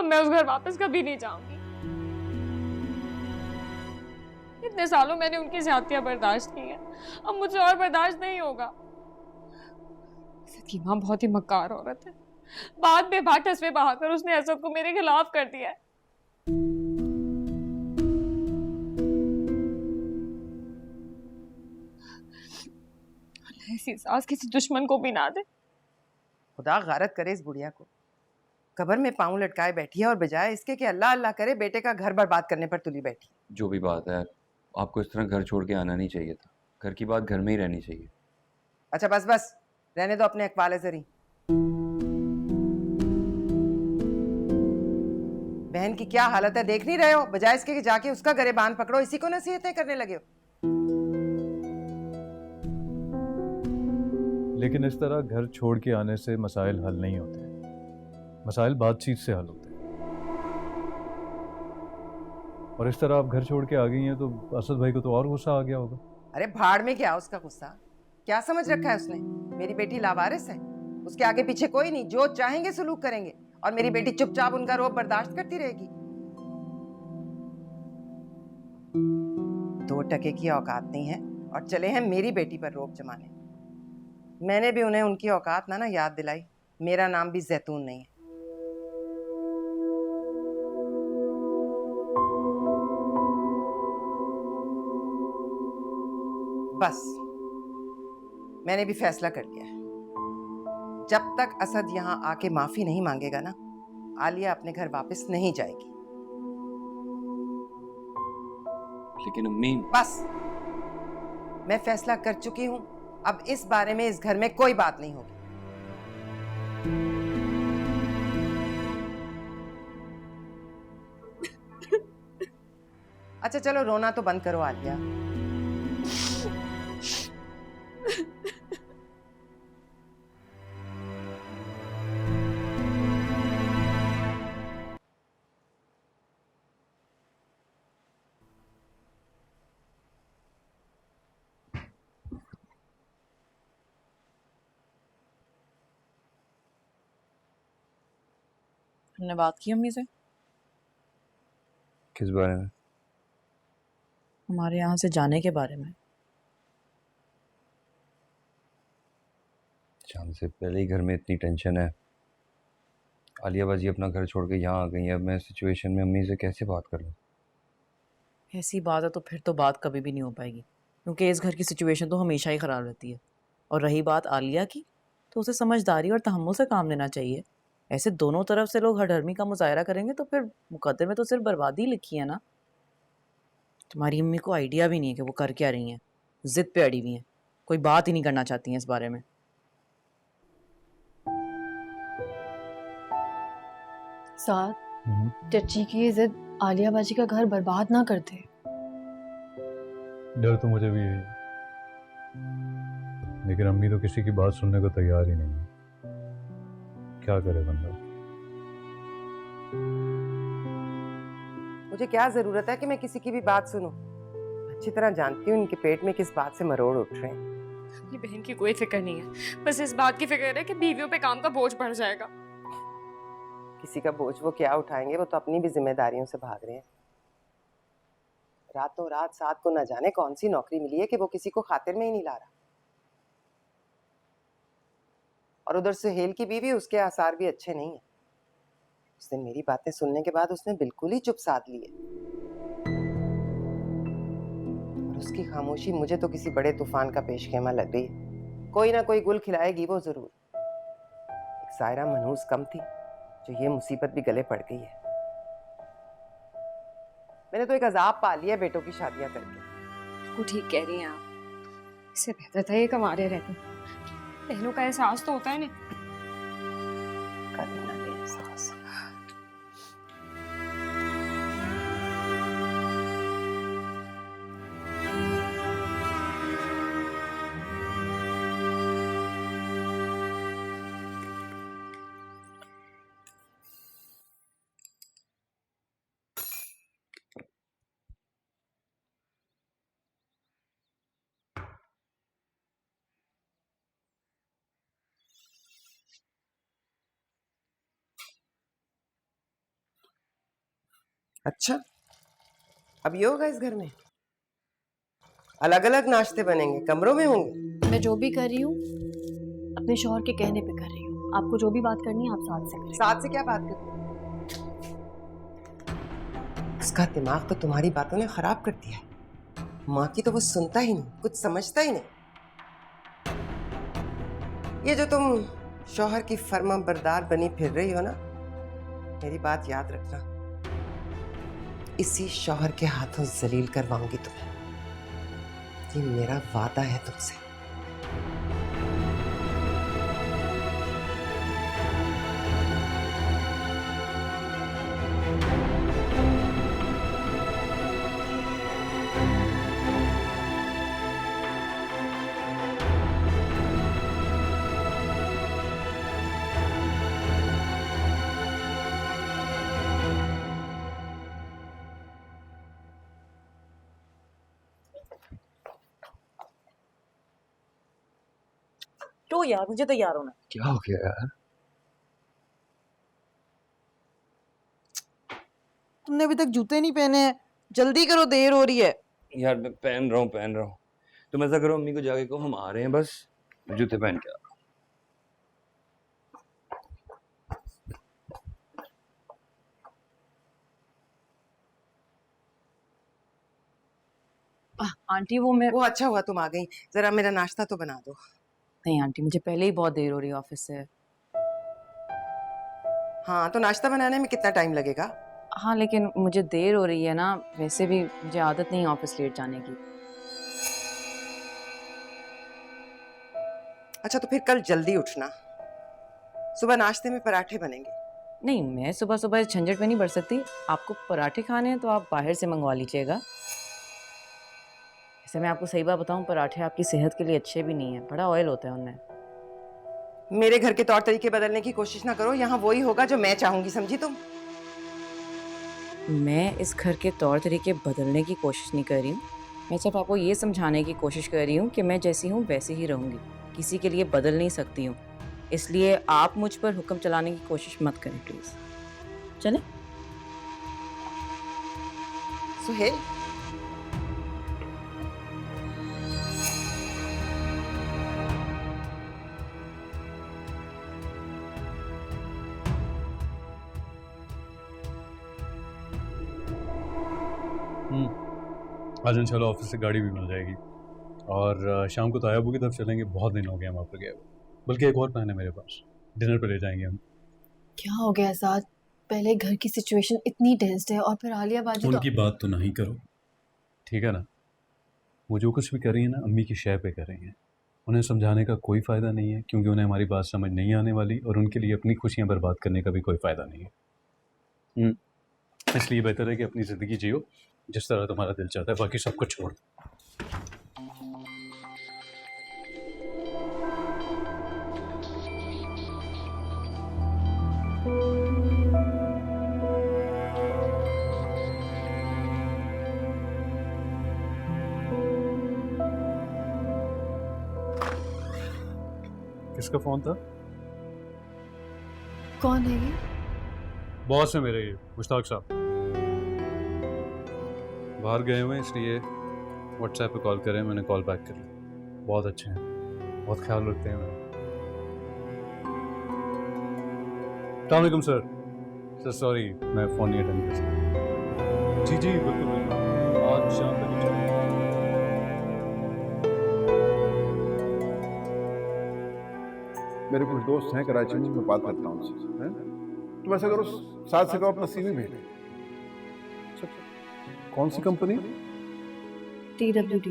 अब मैं उस घर वापस कभी नहीं जाऊंगी। इतने सालों मैंने उनकी ज्यादतियां बर्दाश्त की हैं, अब मुझसे और बर्दाश्त नहीं होगा। असद की माँ बहुत ही मक्कार औरत है। बात बेबाक हंसवे बहाकर उसने असद को मेरे खिलाफ कर दिया है। ऐसी सास किसी दुश्मन को भी ना दे। खुदा गारत करे इस बुढ़िया को, कब्र में पांव लटकाए बैठी है और बजाय इसके कि अल्लाह अल्लाह करे बेटे का घर बर्बाद करने पर तुली बैठी। जो भी बात है, आपको इस तरह घर छोड़ के आना नहीं चाहिए था। घर की बात घर में ही रहनी चाहिए। अच्छा बस बस, रहने दो अपने अकवाले जरी। बहन की क्या हालत है देख नहीं रहे हो? बजाय इसके कि जाके उसका गरेबान पकड़ो, इसी को नसीहतें करने लगे हो। लेकिन इस तरह घर छोड़ के आने से मसाइल हल नहीं होते, मसाइल बातचीत से हल होते हैं। और इस तरह आप घर छोड़ के आ गई हैं तो असद भाई को तो और गुस्सा आ गया होगा। अरे भाड़ में क्या उसका गुस्सा, क्या समझ रखा है उसने? मेरी बेटी लावारिस है, उसके आगे पीछे कोई नहीं, जो चाहेंगे सलूक करेंगे और मेरी बेटी चुपचाप उनका रोब बर्दाश्त करती रहेगी। 2 टके की औकात नहीं है और चले हैं मेरी बेटी पर रोब जमाने। मैंने भी उन्हें उनकी औकात ना याद दिलाई। मेरा नाम भी जैतून नहीं है। बस मैंने भी फैसला कर लिया है, जब तक असद यहां आके माफी नहीं मांगेगा ना, आलिया अपने घर वापस नहीं जाएगी। लेकिन अम्मी, बस मैं फैसला कर चुकी हूं, अब इस बारे में इस घर में कोई बात नहीं होगी। अच्छा चलो रोना तो बंद करो आलिया। हमने बात की अम्मी से किस बारे में? हमारे यहाँ से जाने के बारे में। जान से पहले ही घर में इतनी टेंशन है। आलिया बाजी अपना घर छोड़ के यहाँ आ गई है। अब मैं सिचुएशन में अम्मी से कैसे बात कर लूँ? ऐसी बात है तो फिर तो बात कभी भी नहीं हो पाएगी, क्योंकि इस घर की सिचुएशन तो हमेशा ही ख़राब रहती है। और रही बात आलिया की, तो उसे समझदारी और तहम्मुल से काम लेना चाहिए। ऐसे दोनों तरफ से लोग हठधर्मी का मुजाहरा करेंगे तो फिर मुकद्दर में तो सिर्फ बर्बादी लिखी है ना। तुम्हारी अम्मी को आइडिया भी नहीं है कि वो कर क्या रही हैं, जिद पे अड़ी हुई हैं, कोई बात ही नहीं करना चाहती हैं इस बारे में। साथ चची की जिद आलिया बाजी का घर बर्बाद ना करते। डर तो मुझे भी यही है, लेकिन अम्मी तो किसी की बात सुनने को तैयार ही नहीं है। क्या करे बंदा। मुझे क्या जरूरत है कि मैं किसी की भी बात सुनूं? अच्छी तरह जानती हूँ इनके पेट में किस बात से मरोड़ उठ रहे हैं। ये बहन की कोई फिक्र नहीं है, बस इस बात की फिक्र है कि बीवियों पे काम का बोझ बढ़ जाएगा। किसी का बोझ वो क्या उठाएंगे, वो तो अपनी भी जिम्मेदारियों से भाग रहे हैं। रातों रात साथ को न जाने कौन सी नौकरी मिली है कि वो किसी को खातिर में ही नहीं ला रहा। और उधर सुहेल की बीवी, उसके आसार भी अच्छे नहीं है। उस दिन मेरी बातें सुनने के बाद उसने बिल्कुल ही चुप साध ली है, और उसकी खामोशी मुझे तो किसी बड़े तूफान का पेशखेमा लग रही है। कोई ना कोई गुल खिलाएगी वो जरूर। एक सायरा मनहूस कम थी जो ये मुसीबत भी गले पड़ गई है। मैंने तो एक अजाब पा लिया बेटों की शादियां करके। वो ठीक कह रही हैं आप, इससे बेहतर था ये कमारे रहते। बहनों का एहसास तो होता है ना। करना भी एहसास। अच्छा, अब ये होगा इस घर में? अलग अलग नाश्ते बनेंगे, कमरों में होंगे? मैं जो भी कर रही हूँ अपने शौहर के कहने पे कर रही हूँ। आपको जो भी बात करनी है आप साथ से करें। साथ से क्या बात करती? उसका दिमाग तो तुम्हारी बातों ने खराब कर दिया है। माँ की तो वो सुनता ही नहीं, कुछ समझता ही नहीं। ये जो तुम शौहर की फर्मा बरदार बनी फिर रही हो ना, मेरी बात याद रखना, इसी शौहर के हाथों जलील करवाऊंगी तुम्हें। ये मेरा वादा है तुमसे। तो यार मुझे तैयार होना है। क्या हो गया यार? तुमने अभी तक जूते नहीं पहने हैं, जल्दी करो, देर हो रही है। यार मैं पहन रहा हूँ। तुम ऐसा करो, अम्मी को जाके कहो हम आ रहे हैं, बस मैं जूते पहन के आ रहा हूँ। आंटी वो अच्छा हुआ तुम आ गई। जरा मेरा नाश्ता तो बना दो। नहीं आंटी, मुझे पहले ही बहुत देर हो रही है ऑफिस से। हाँ, तो नाश्ता बनाने में कितना टाइम लगेगा? हाँ लेकिन मुझे देर हो रही है ना, वैसे भी मुझे आदत नहीं है ऑफिस लेट जाने की। अच्छा, तो फिर कल जल्दी उठना, सुबह नाश्ते में पराठे बनेंगे। नहीं, मैं सुबह सुबह इस झंझट में नहीं बढ़ सकती। आपको पराठे खाने हैं तो आप बाहर से मंगवा लीजिएगा। वैसे मैं आपको सही बात बताऊं, पराठे आपकी सेहत के लिए अच्छे भी नहीं है, बड़ा ऑयल होता है उनमें। मेरे घर के तौर तरीके बदलने की कोशिश ना करो, यहाँ वही होगा जो मैं चाहूंगी, समझी तुम? मैं इस घर के तौर तरीके बदलने की कोशिश नहीं कर रही हूँ। मैं सिर्फ आपको ये समझाने की कोशिश कर रही हूँ कि मैं जैसी हूँ वैसे ही रहूँगी, किसी के लिए बदल नहीं सकती हूँ। इसलिए आप मुझ पर हुक्म चलाने की कोशिश मत करें प्लीज़। चलें? सुहेल, आज इंशाल्लाह ऑफिस से गाड़ी भी मिल जाएगी और शाम को तायाबू की तरफ चलेंगे। बहुत दिन हो गए हम वहाँ पर गए हुए। बल्कि एक और प्लान है मेरे पास, डिनर पे ले जाएंगे हम। क्या हो गया साथ? पहले घर की सिचुएशन इतनी टेंस्ड है और फिर आलिया बाजी उनकी बात तो नहीं करो, ठीक है ना? वो जो कुछ भी कर रही है ना, अम्मी की शय पे कर रही हैं। उन्हें समझाने का कोई फ़ायदा नहीं है, क्योंकि उन्हें हमारी बात समझ नहीं आने वाली और उनके लिए अपनी खुशियाँ बर्बाद करने का भी कोई फ़ायदा नहीं है। इसलिए बेहतर है कि अपनी ज़िंदगी जियो जिस तरह तुम्हारा दिल चाहता है, बाकी सब कुछ छोड़ दो। किसका फ़ोन था? कौन है ये? बॉस है मेरे, ये मुश्ताक साहब। बाहर गए हुए हैं इसलिए व्हाट्सएप पे कॉल करें, मैंने कॉल बैक कर लिया। बहुत अच्छे हैं, बहुत ख्याल रखते हैं मेरा। अस्सलाम सर सॉरी मैं फ़ोन नहीं अटेंड कर सकता। जी बिल्कुल बिल्कुल, आज शाम तक ही चाहिए। मेरे कुछ दोस्त हैं कराची में, मैं बात करता हूँ उनसे। तुम ऐसा करो, साथ से कहो अपना सीवी भेजो। कौन सी कंपनी? TWD।